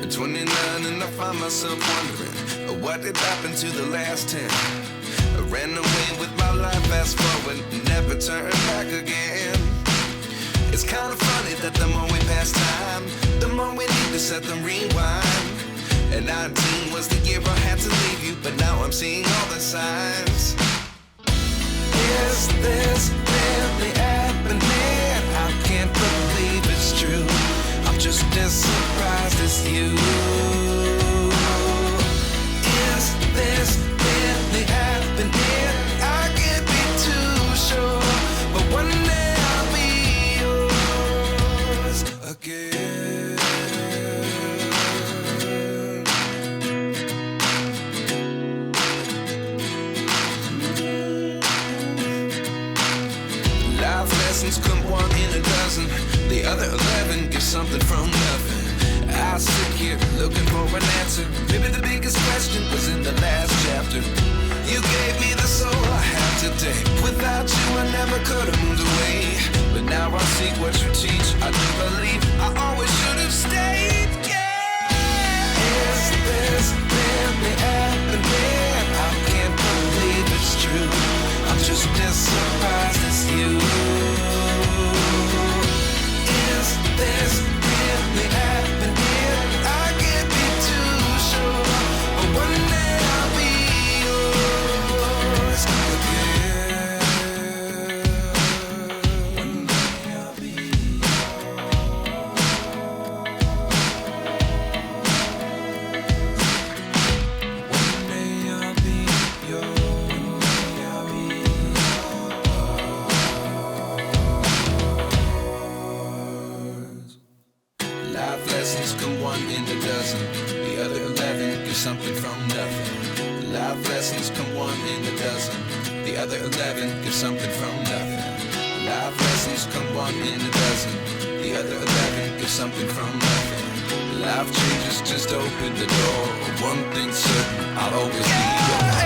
At 29 and I find myself wondering, what did happen to the last 10? I ran away with my life, fast forward, never turn back again. It's kind of funny that the more we pass time, the more we need to set them rewind. And 19 was the year I had to leave you, but now I'm seeing all the signs. Is this really happening? I can't believe it's true. I'm just as surprised as you. Is this really happening? I can't be too sure, but one day I'll be yours again. Life lessons come one in a dozen. The other 11 give something from nothing. I sit here looking for an answer. Maybe the biggest question was in the last chapter. You gave me the soul I have today. Without you I never could have moved away. But now I see what you teach. I do believe I always should have stayed. Yeah. Is this really happening? I can't believe it's true. I'm just as surprised as you. Is this really happening? I can't be too sure, but one day I'll be yours again. One day I'll be yours. One day I'll be yours. One day I'll be yours. Life lessons come one in a dozen. The other 11 give something from nothing. Life lessons come one in a dozen. The other 11 give something from nothing. Life lessons come one in a dozen. The other 11 give something from nothing. Life changes just open the door. One thing's certain, I'll always be yours.